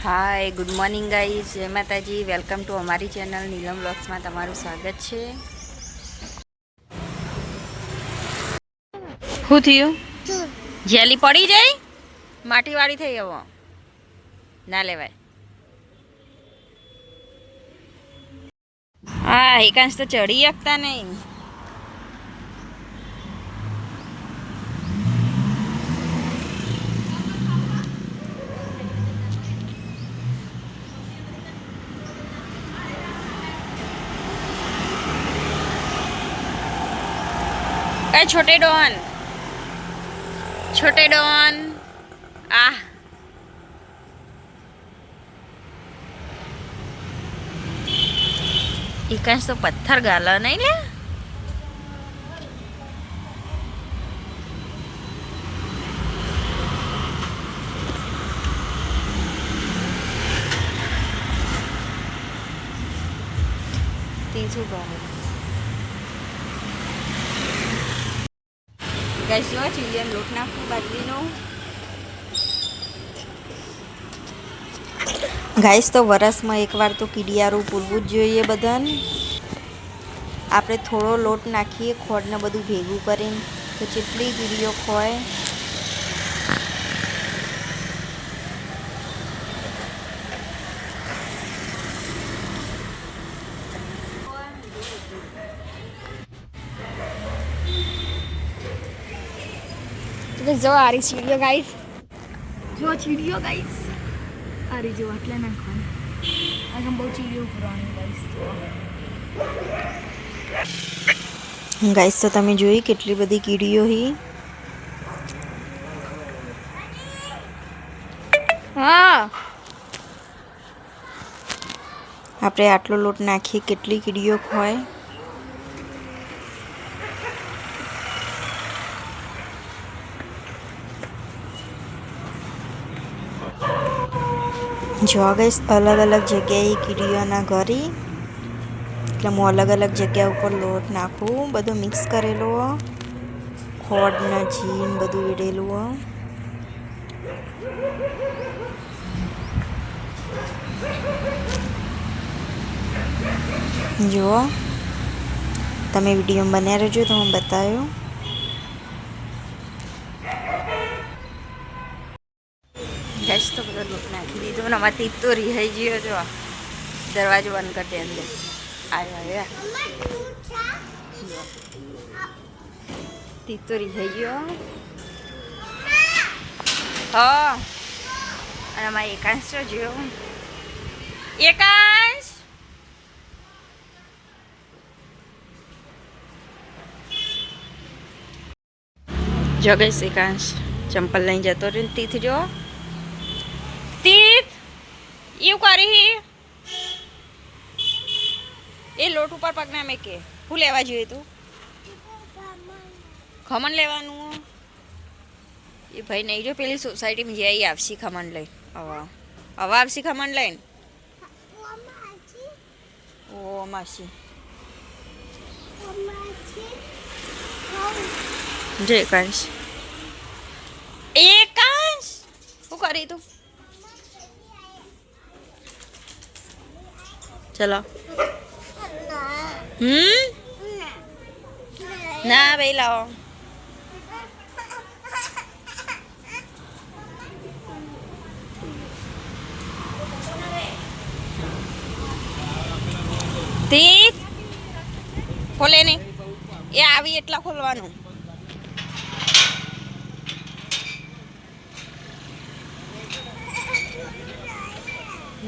હાય, good morning guys, જય માતાજી. Welcome to અમારી ચેનલ નીલમ વ્લોગ્સમાં તમારું સ્વાગત છે. શું થયું? જેલી પડી જાય? માટીવાળી થઈ હવે ના લેવાય. હા, એકાંશ તો ચડી શકતા નહીં. छोटे डॉन आह एकांश तो पत्थर गाला नहीं ले. तीसू गाले ગાઈસ જો ચીલિયન લોટ નાખું બાજરીનો. ગાઈસ તો વરસમાં એકવાર તો કીડિયારું પૂરવું જ જોઈએ બધાને. આપણે થોડો લોટ નાખીએ ખોડને બધું ભેગું કરીને તો જેટલી કીડીઓ ખોય. જો આ રહી ચીડીઓ ગાઈસ, જો ચીડીઓ ગાઈસ આ રહી, જો આટલા નાખવાનું. આ બહુ ચીડીઓ પુરાણી ગાઈસ. ગાઈસ તો તમે જોઈ કેટલી બધી કીડીઓ હી. હા, આપણે આટલો લોટ નાખીએ કેટલી કીડીઓ ખોય. જો ગાઈસ અલગ અલગ જગ્યાએ કીડીઓના ઘરી, એટલે હું અલગ અલગ જગ્યા ઉપર લોટ નાખું. બધું મિક્સ કરેલો ખોડ ને જીન બધું વીડેલું. જુઓ તમે વિડીયો બન્યા રહેજો તો હું બતાવ્યું. ગેસ તો બધો લોટ નાખી દીધો ને આમાં તીત તો રિહાઈ ગયો. જો દરવાજો બંધ કરી દે, અંદર આવ્યા તીત તો રિહાઈ ગયો. હા, અને આમાં એકાંશ તો જો એકાંશ જો ગઈશ એકાંશ ચંપલ લઈને જતો રહ્યો. તીથ જો તીથ એવું કરી એ લોટ ઉપર પગ ના મેકે. શું લેવા જોઈએ તું? ખમણ લેવાનું. એ ભાઈ નહીં જો પેલી સોસાયટીમાં જઈ આવશી ખમણ લઈને. હવે આવશી ખમણ લઈને. ઓ માસી જય એકાંશ. એકાંશ શું કરી તું? ચલો ના ભાઈ લાવો. તીત ખોલે નહીં, એ આવી એટલા ખોલવાનું.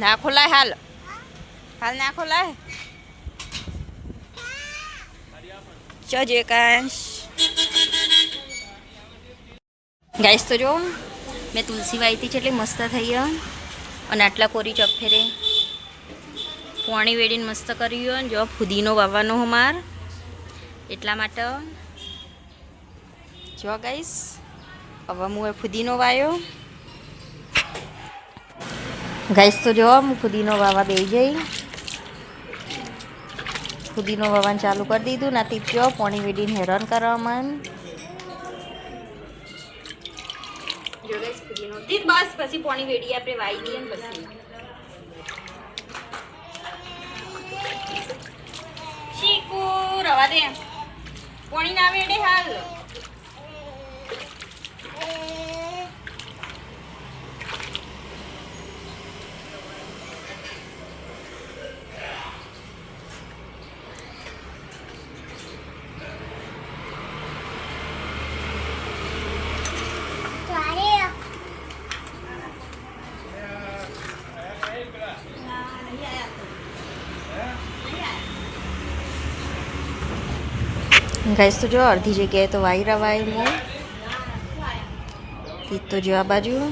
ના ખોલાય, હાલ હાલ ના ખોલાય. ચજ એકાંશ. ગાઈસ તો જો મેં તુલસી વાવી હતી એટલી મસ્ત થઈ. અને આટલા કોરી ચપફેરે પાણી વેડીને મસ્ત કર્યું. જો ફુદીનો વાવવાનો અમાર એટલા માટે. જો ગાઈસ હવે હું ફુદીનો વાવ્યો. ગાઈસ તો જો હું ફુદીનો વાવા બેસી જઈ. ફુદીનો વાવવાનું ચાલુ કરી દીધું. ના તીજો પાણી વેડીને હેરાન કરવા મન. જો ગાઈસ ફુદીનો તીત બસ પછી પાણી વેડી આપણે વાઈ દઈએ ને પછી શીકુ રવા દે પાણી ના વેડે હાલ ગાઈસ તો જો અડધી જગ્યાએ તો વાઈ રવાય મો તીત તો જો આ બાજુ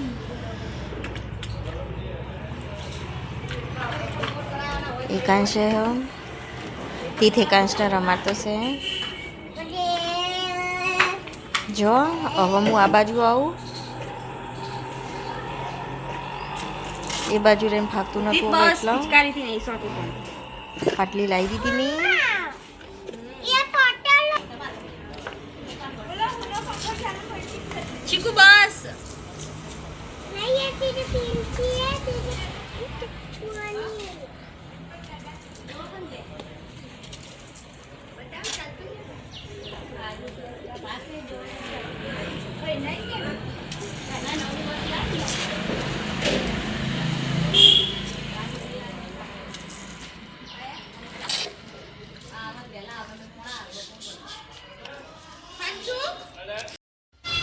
એકાંશ હે તીત એકાંશને રમાડતો છે જો હવે હું આ બાજુ આવું એ બાજુ રહીને ફાકતું નતું એટલે પાટલી લાવી દીધી નહીં ચીકુ બસ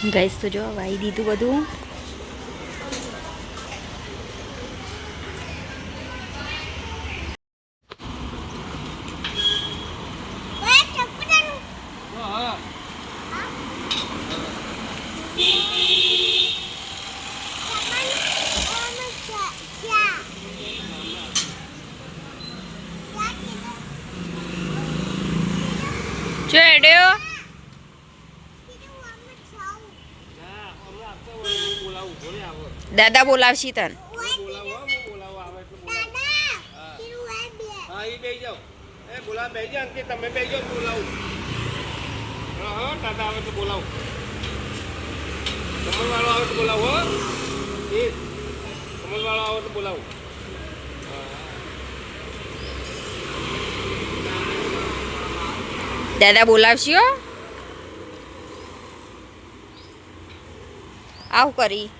ગાઈસ તો જો વાઈ દીધું બધું જો એડ્યો દાદા બોલાવશી તન દાદા બોલાવશી હો આવું કરી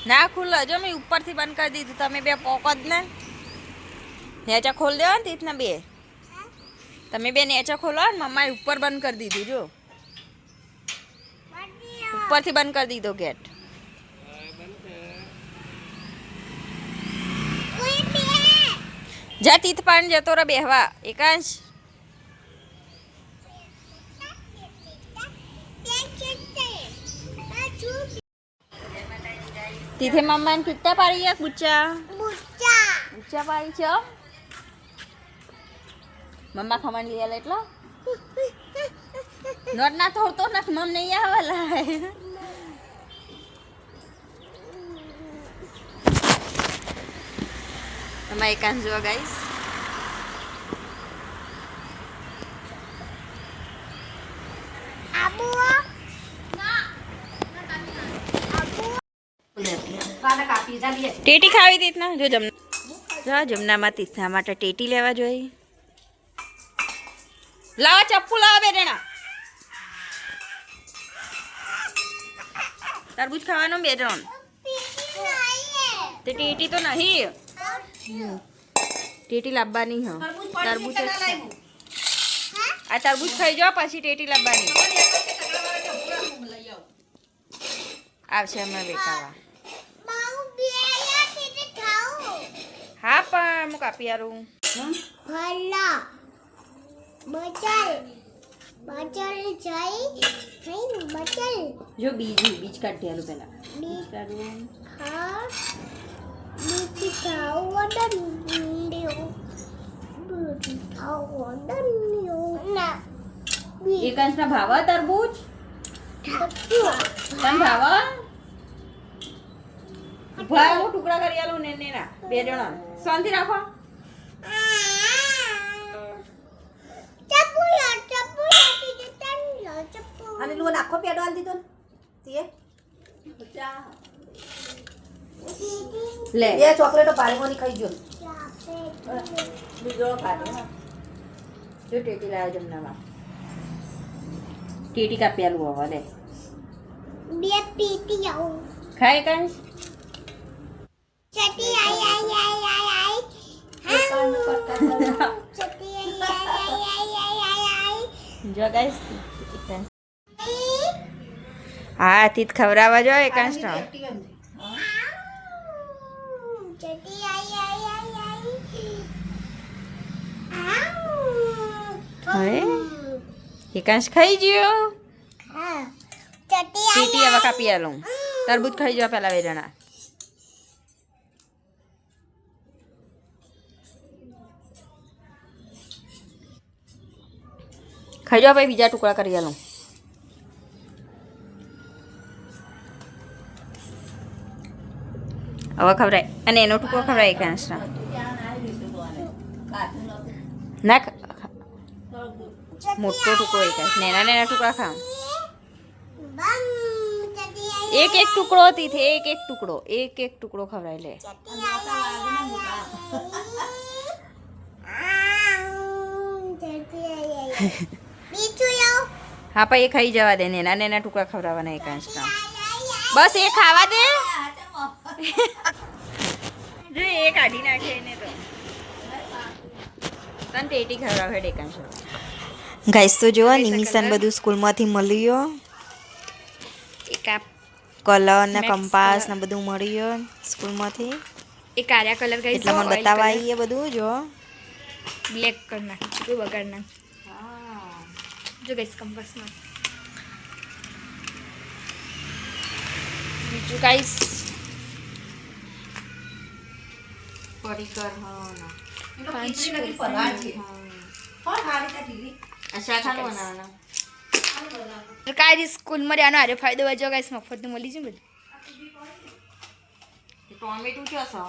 ના ખુલ્લો જો મેં ઉપરથી બંધ કરી દીધું તમે બે પોકો જ ને નેચા ખોલ દેવા ને તીતના બે તમે બે નેચા ખોલો ને મમ્માએ ઉપર બંધ કરી દીધું જો ઉપરથી બંધ કરી દીધો ગેટ જા તીત પાણી જતો રે બેહવા એકાંશ તીથે મમ્માને કિત્તા પાડી ગયા બુચ્ચા બુચ્ચા પાડી છે મમ્મા ખમણ લીયા એટલો નોટ ના થોડતો ના મમ નહીં આવેલા તમારે એકાંશ જો ગાઈસ ટેટી ખાવી તીતના જો જમનામાં તીતના માટે ટેટી લેવા જોઈએ લાવા ચપ્પુ લાવા બેરેણા તરબૂચ ખાવાનો બેરણ તે ટેટી તો નહીં ટેટી લાવવાની હ તરબૂચ આ તરબૂચ ખાઈ જાઓ પછી ટેટી લાવવાની આવશે અમે બેકાવા હા પણ હું કાપી આરું જો બીજ કાઢી આલું પેલા બીજ કાઢું એકાંશના ભાવ તરબૂચ તને ભાવ ભાઈ હું ટુકડા કરી આલું ને ના બે જણા શાંતિ રાખો અને લો નાખો પેડો આલ દીધો ને તે લે એ ચોકલેટો પાલકોની ખાઈ ગયો બીજો ખાધો જો ટેટી લાવ્યો જમનામાં ટેટી કાપેલું હવે લે બે પીટી આવું ખાય કાંઈ ચટી આઈ આઈ આઈ આઈ આઈ ચટી આઈ આઈ આઈ આઈ આઈ જો ગાઈસ હા તીત ખવડાવવા જો એકાંશ નો ચટી આઈ આઈ આઈ આઈ હવે એકાંશ ખાઈ ગયો હા ચટી આઈ ટેટી હવે કાપી આલું તરબૂચ ખાઈ જવા પેલા વેરણા ખાઈ જાઓ ભાઈ બીજા ટુકડા કરી આલું હવે ખવડાય અને એનો ટુકડો ખવડાય એકાંશના ના મોટો ટુકડો એકાંશ નેના નેના ટુકડા ખા બમ ચટી આઈ એક એક ટુકડો હતી એક એક ટુકડો ખવડાય લે બીજું યો હા પણ એ ખાઈ જવા દે નેના નેના ટુકડા ખવડાવવાના એકાંશના બસ એ ખાવા દે જો એ કાઢી નાખે એને તો તને ટેટી ખવડાવે એકાંશ ગાઈસ તો જો નિમિષાને બધું સ્કૂલમાંથી મળ્યો એક આ કલર ને કંપાસ ને બધું મળ્યું સ્કૂલમાંથી એ કાળા કલર ગઈ એટલે મને બતાવવા આવીએ બધું જો બ્લેક કલર નાખી કોઈ બગાડ ના જો ગઈસ કંપાસમાં બીજું ગાઈસ પડીકર કાંઈ સ્કૂલમાં રહેવાનો હારે ફાયદો હોય જો ગઈસ મફતનું મળી જાય બધું ટોમેટું છે સર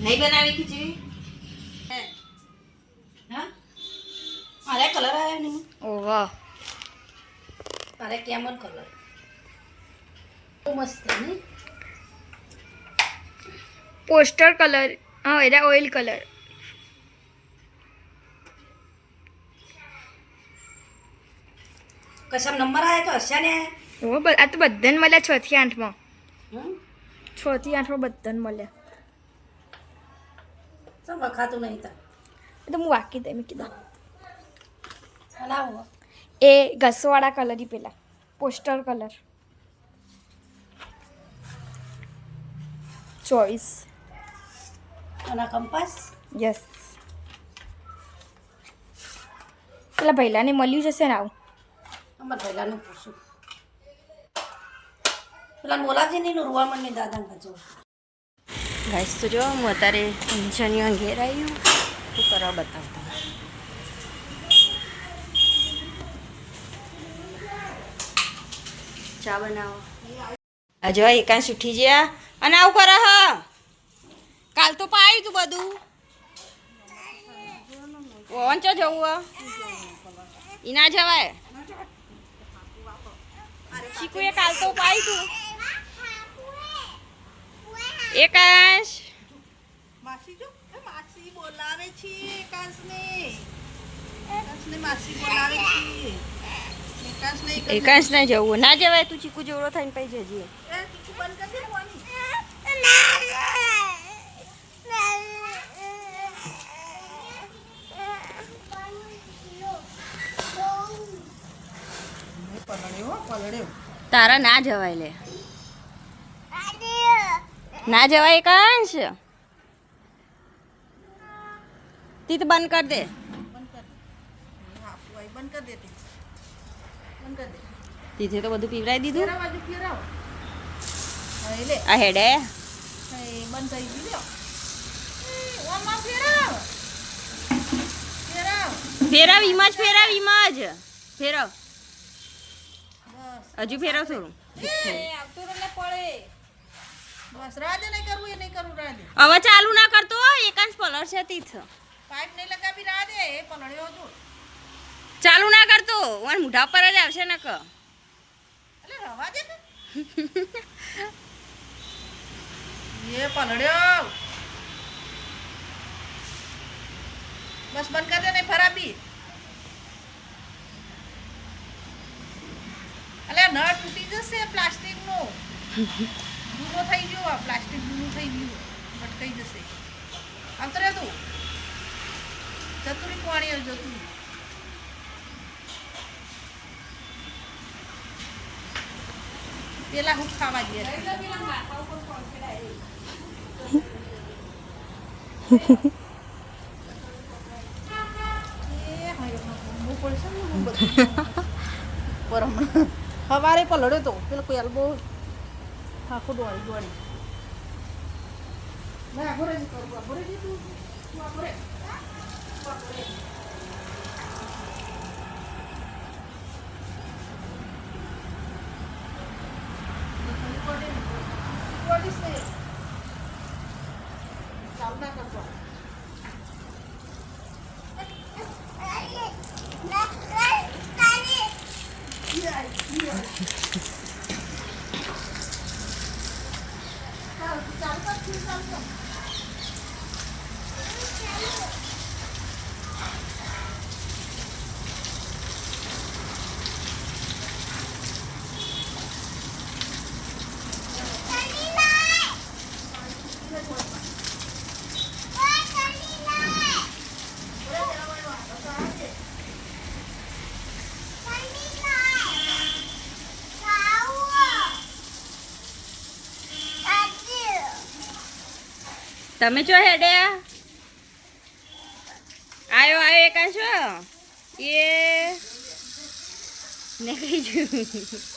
નહીં બનાવી ખીચડી મારે કલર આવ્યો નહીં ઓ વાહ તારે કેમન કલર બહુ મસ્ત નહીં પોસ્ટર કલર હા એના ઓઇલ કલર કશા નંબર આવ્યા તો હશે ને ઓ આ તો બધાને મળ્યા 6 થી 8 માં હમ 6 થી 8 માં બધાને મળ્યા શું વખાતું નહીં તાર એ તો હું વાકી દે મેં કીધું બનાવો એ ઘસવાળા કલર ઈ પેલા પોસ્ટર કલર 24 અને કંપાસ યસ પેલા ભૈલાને મળ્યું જશે ને આવું અમાર પહેલાનું પૂછું પેલા મોલાજી ની રૂવા મને દાદા કાચો ગાઈસ તો જો હું અત્યારે ટેન્શનીઓ ઘેર આવ્યું શું કરવા બતાવતા ચા બનાવો જો એકાંશ ઉઠી ગયા અને આવું કરે હ કાલ તો પાયું તું બધું ઓન ચો જવું ઈ ના જવાય શીખુએ કાલ તો પાયું તું એકાંશ માસી જો એ માસી બોલાવે છે એકાંશને માસી બોલાવે છે એકાંશ ને જવું ના જવાય તું ચીકુ જેવડો થઈને પઈ જજે એ તું બંધ કરી દે મોની તારા ના જવાય લે ના જવાય એકાંશ તીત બંધ કર દે બંધ કરી દેતી બંધ કરી દે તીથે તો બધું પીવડાવી દીધું ફેરા બાજુ ફેરાવ હવે લે આ હેડે એ બંધ કરી દીધો ઓમાં ફેરાવ ફેરાવ ફેરવ ઈમાં જ ફેરવ ઈમાં જ ફેરવ બસ હજુ ફેરવ થોડું આવતો રલે પડે બસ રાધે નહીં કરવું એ નહીં કરવું રાધે હવે ચાલુ ના કરતો એકાંશ પલર છે તીથ પાઇપ નહીં લગાવી રાધે એ પલળ્યો હતો ચાલુ ના કરતો ઓન મુઢા પર જ આવશે ને ક એટલે રવા દે કે એ પલડ્યો બસ બંધ કરી દે ને ફરાબી અલે નળ તૂટી જશે પ્લાસ્ટિકનો જૂનો થઈ ગયો આ પ્લાસ્ટિક જૂનું થઈ ગયું ભટકાઈ જશે આવતો રે તું જતું પાણી જતું પેલા હું ખાવા ગયા સવારે પલડ્યો તો પેલો કોઈ એલ્બો આખો દોડી દોડી ના આખો રેજી કરું આખો રેજી તું આખો રે તમે ચો હેડ્યા આયો આયો એકા છો એ નીકળી ગયું